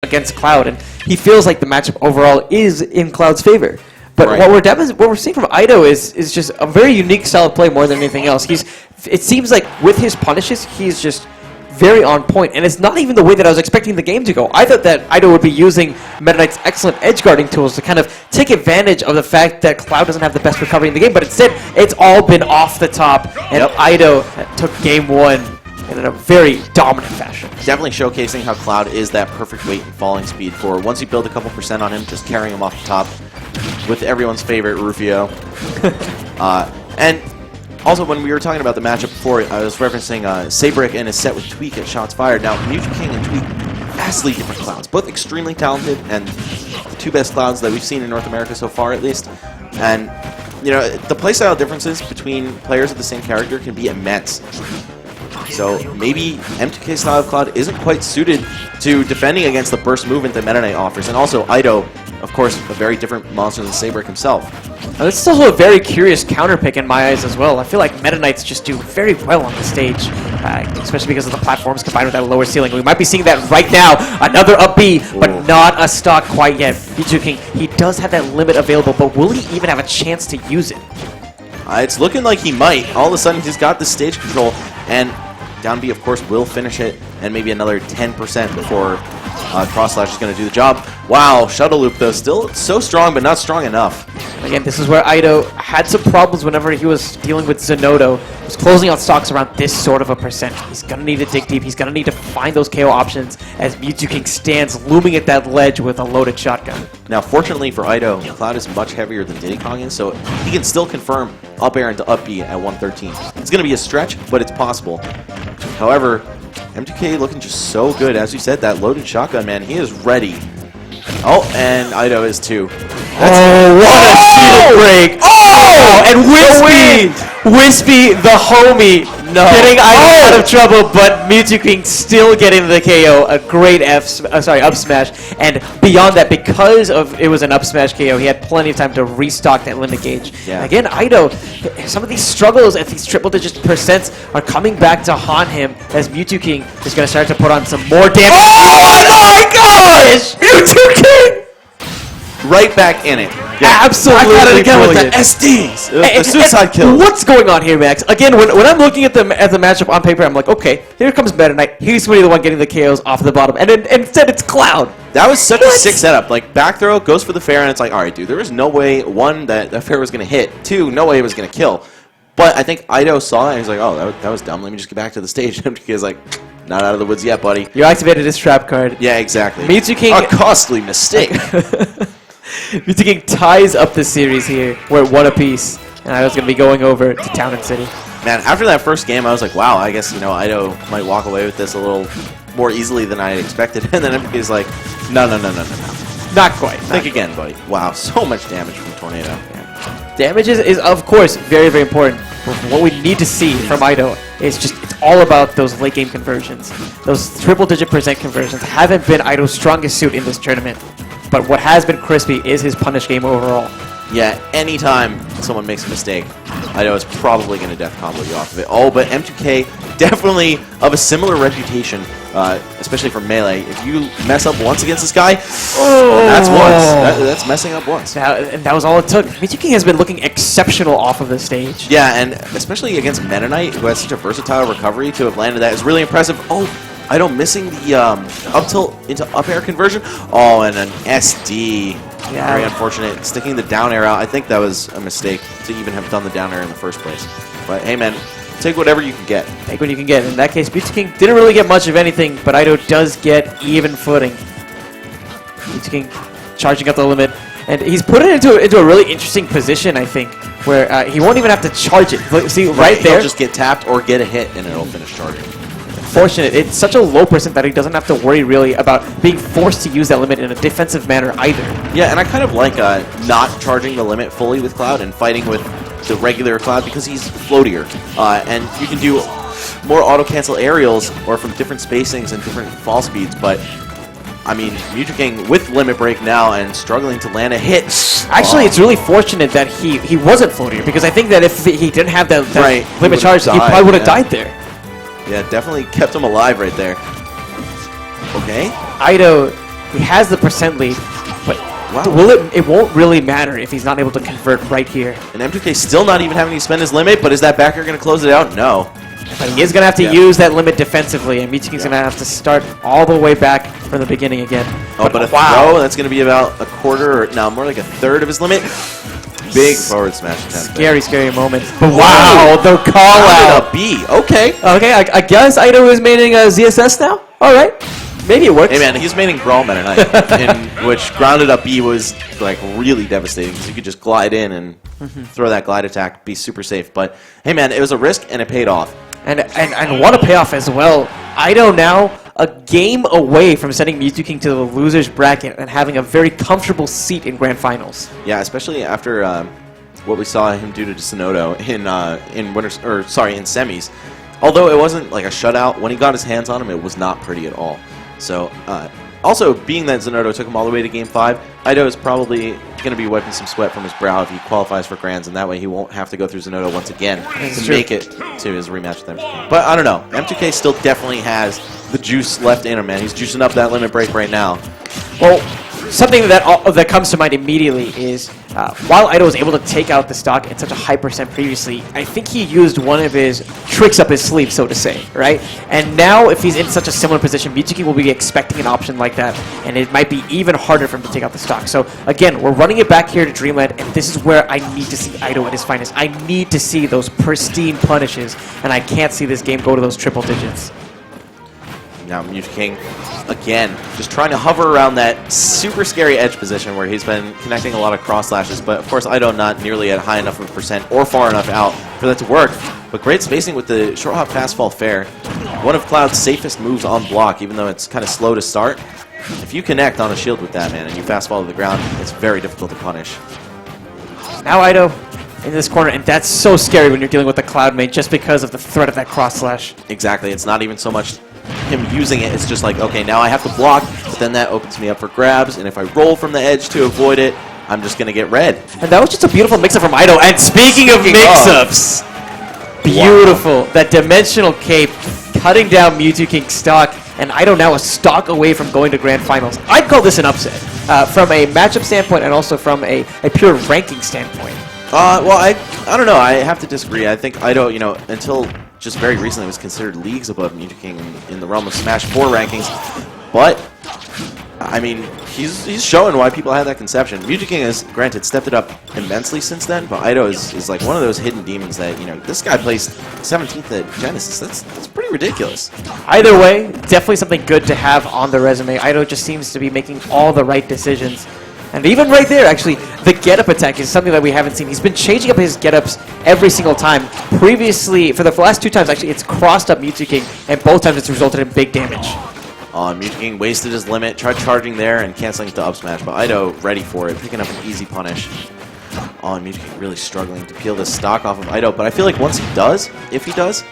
against Cloud, and he feels like the matchup overall is in Cloud's favor. But Right. what we're seeing from Ido is just a very unique style of play more than anything else. It seems like with his punishes, he's just very on point, and it's not even the way that I was expecting the game to go. I thought that Ido would be using Meta Knight's excellent edge guarding tools to kind of take advantage of the fact that Cloud doesn't have the best recovery in the game, but instead, it's all been off the top, and Ido took game one in a very dominant fashion. Definitely showcasing how Cloud is that perfect weight and falling speed for once you build a couple % on him, just carrying him off the top with everyone's favorite Rufio. And also, when we were talking about the matchup before, I was referencing Sabrick and his set with Tweak at Shots Fired. Now, Mew2king and Tweak, vastly different Clouds. Both extremely talented and the two best Clouds that we've seen in North America so far, at least. And, you know, the playstyle differences between players of the same character can be immense. So maybe M2K's style of Cloud isn't quite suited to defending against the burst movement that Meta Knight offers. And also, Ido, of course, a very different monster than Sabrick himself. This is also a very curious counter pick in my eyes as well. I feel like Meta Knights just do very well on the stage, especially because of the platforms combined with that lower ceiling. We might be seeing that right now. Another up B, but not a stock quite yet. Mew2king, he does have that limit available, but will he even have a chance to use it? It's looking like he might. All of a sudden, he's got the stage control, and down B, of course, will finish it, and maybe another 10% before Cross Slash is going to do the job. Wow, Shuttle Loop, though, still so strong, but not strong enough. Again, this is where Ido had some problems whenever he was dealing with Zenodo. He was closing out stocks around this sort of a percent. He's going to need to dig deep. He's going to need to find those KO options as Mew2king stands looming at that ledge with a loaded shotgun. Now, fortunately for Ido, Cloud is much heavier than Diddy Kong is, so he can still confirm up air into up B at 113. It's going to be a stretch, but it's possible. However, M2K looking just so good. As you said, that loaded shotgun, man, he is ready. Oh, and Ido is too. What a shield break! Oh, and Wispy, the homie, getting Ido out of trouble, but Mew2king still getting the KO. A great up smash, and beyond that, because of it was an up smash KO, he had plenty of time to restock that limit gauge. Yeah. And again, Ido, some of these struggles at these triple-digit percents are coming back to haunt him as Mew2king is going to start to put on some more damage. Oh my gosh! Mew2king! Right back in it. Yeah. Absolutely. Back at it again brilliant. with the SDs. And Suicide kills. What's going on here, Max? Again, when I'm looking at the matchup on paper, I'm like, okay, here comes Meta Knight. He's going to be the one getting the KOs off the bottom. And instead, it's Cloud. That was such a sick setup. Like, back throw, goes for the fair, and it's like, all right, dude, there was no way, one, that fair was going to hit. Two, no way it was going to kill. But I think Ido saw it, and he's like, oh, that was dumb. Let me just get back to the stage. He's like, not out of the woods yet, buddy. You activated his trap card. Yeah, exactly. Mew2king, a costly mistake. Mew2king ties up the series here. We're at one apiece, and I was going to be going over to Town and City. Man, after that first game, I was like, wow, I guess, Ido might walk away with this a little more easily than I expected. And then everybody's like, no. Not quite. Think again, buddy. Wow, so much damage from Tornado. Yeah. Damage is, of course, very, very important. But what we need to see from Ido is just, it's all about those late game conversions. Those triple-digit percent conversions haven't been Ido's strongest suit in this tournament. But what has been crispy is his punish game overall. Yeah, anytime someone makes a mistake, Ido is probably going to death combo you off of it. Oh, but M2K definitely of a similar reputation, especially for Melee. If you mess up once against this guy, that's once. That's messing up once. And that was all it took. Mew2king has been looking exceptional off of the stage. Yeah, and especially against Meta Knight, who has such a versatile recovery, to have landed that is really impressive. Oh, Ido missing the up tilt into up air conversion. Oh, and an SD. Yeah. Very unfortunate. Sticking the down air out. I think that was a mistake to even have done the down air in the first place. But hey, man, take whatever you can get. Take what you can get. In that case, Mew2king didn't really get much of anything, but Ido does get even footing. Mew2king charging up the limit. And he's put it into a really interesting position, I think, where he won't even have to charge it. See, right there? He'll just get tapped or get a hit, and it'll finish charging. Fortunate. It's such a low percent that he doesn't have to worry really about being forced to use that limit in a defensive manner either. Yeah, and I kind of like not charging the limit fully with Cloud and fighting with the regular Cloud because he's floatier. And you can do more auto-cancel aerials or from different spacings and different fall speeds, but I mean, Mew2king with limit break now and struggling to land a hit. Actually, it's really fortunate that he wasn't floatier, because I think that if he didn't have that limit charge, he probably would have died there. Yeah, definitely kept him alive right there. Okay. Ido He has the percent lead, but Wow. it won't really matter if he's not able to convert right here. And M2K still not even having to spend his limit, but is that backer going to close it out? No. But he is going to have to use that limit defensively, and Mew2king's going to have to start all the way back from the beginning again. Oh, but a throw, that's going to be about a quarter, or no, more like a third of his limit. Big forward smash attempt. Scary, scary moment. But wow, the call out. A B. Okay. Okay, I guess Ido is maining a ZSS now? All right. Maybe it works. Hey, man, he's maining Brawl Meta Knight, in which grounded up B was like really devastating because you could just glide in and throw that glide attack, be super safe. But hey, man, it was a risk and it paid off. And what a payoff as well. Ido now a game away from sending Mew2king to the losers bracket and having a very comfortable seat in grand finals. Yeah, especially after what we saw him do to Sonodo in winners, or sorry, in semis. Although it wasn't like a shutout, when he got his hands on him, it was not pretty at all. So, also, being that Sonodo took him all the way to Game 5, Ido is probably going to be wiping some sweat from his brow if he qualifies for Grands, and that way he won't have to go through Sonodo once again to make it to his rematch with M2K. But I don't know. M2K still definitely has the juice left in him, man. He's juicing up that limit break right now. Well, something that comes to mind immediately is while Ido was able to take out the stock at such a high percent previously, I think he used one of his tricks up his sleeve, so to say, right? And now, if he's in such a similar position, Mew2king will be expecting an option like that, and it might be even harder for him to take out the stock. So, again, we're running it back here to Dreamland, and this is where I need to see Ido at his finest. I need to see those pristine punishes, and I can't see this game go to those triple digits. Now Mew2king, again, just trying to hover around that super scary edge position where he's been connecting a lot of cross slashes. But of course, Ido not nearly at high enough of a percent or far enough out for that to work. But great spacing with the short hop fast fall fair. One of Cloud's safest moves on block, even though it's kind of slow to start. If you connect on a shield with that, man, and you fast fall to the ground, it's very difficult to punish. Now Ido in this corner, and that's so scary when you're dealing with the Cloud main just because of the threat of that cross slash. Exactly. It's not even so much him using it, it's just like, okay, now I have to block, but then that opens me up for grabs, and if I roll from the edge to avoid it, I'm just going to get red. And that was just a beautiful mix-up from Ido. And speaking of mix-ups, beautiful. Wow. That dimensional cape cutting down Mew2king's stock, and Ido now a stock away from going to grand finals. I'd call this an upset from a matchup standpoint and also from a pure ranking standpoint. Well, I don't know. I have to disagree. I think Ido, you know, until just very recently was considered leagues above Mew2king in the realm of Smash 4 rankings. But, I mean, he's showing why people had that conception. Mew2king has, granted, stepped it up immensely since then, but Ido is like one of those hidden demons that, you know, this guy placed 17th at Genesis. That's pretty ridiculous. Either way, definitely something good to have on the resume. Ido just seems to be making all the right decisions. And even right there, actually, the get-up attack is something that we haven't seen. He's been changing up his get-ups every single time. Previously, for the last two times, actually, it's crossed up Mew2king, and both times it's resulted in big damage. Mew2king wasted his limit, tried charging there and canceling it to up smash, but Ido ready for it, picking up an easy punish. Mew2king really struggling to peel this stock off of Ido, but I feel like once he does, if he does,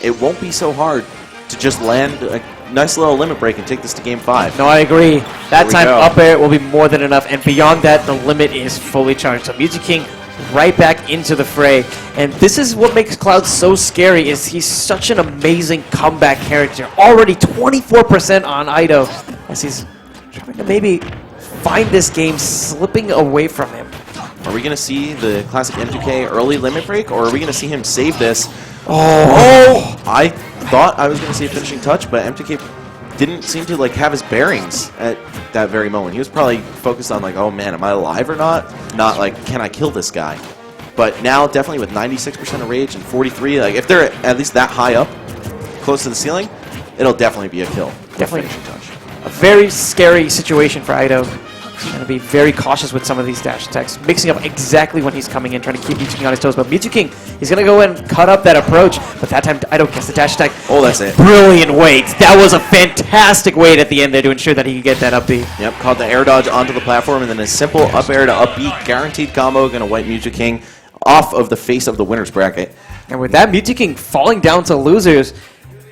it won't be so hard to just land a nice little limit break and take this to Game 5. No, I agree. That time up air will be more than enough, and beyond that, the limit is fully charged. So Mew2king right back into the fray, and this is what makes Cloud so scary, is he's such an amazing comeback character. Already 24% on Ido, as he's trying to maybe find this game slipping away from him. Are we going to see the classic M2K early limit break, or are we going to see him save this? Oh! I thought I was going to see a finishing touch, but M2K didn't seem to like have his bearings at that very moment. He was probably focused on like, oh man, am I alive or not? Not like, can I kill this guy? But now, definitely with 96% of rage and 43, like if they're at least that high up, close to the ceiling, it'll definitely be a kill. Definitely a very scary situation for Ido. He's going to be very cautious with some of these dash attacks, mixing up exactly when he's coming in, trying to keep Mew2king on his toes. But Mew2king, he's going to go and cut up that approach, but that time Ido gets the dash attack. Oh, that's it. Brilliant wait. That was a fantastic wait at the end there to ensure that he could get that up B. Yep, caught the air dodge onto the platform, and then a simple up air to up B, guaranteed combo, going to wipe Mew2king off of the face of the winner's bracket. And with that, Mew2king falling down to losers,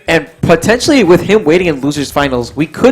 and potentially with him waiting in losers finals, we could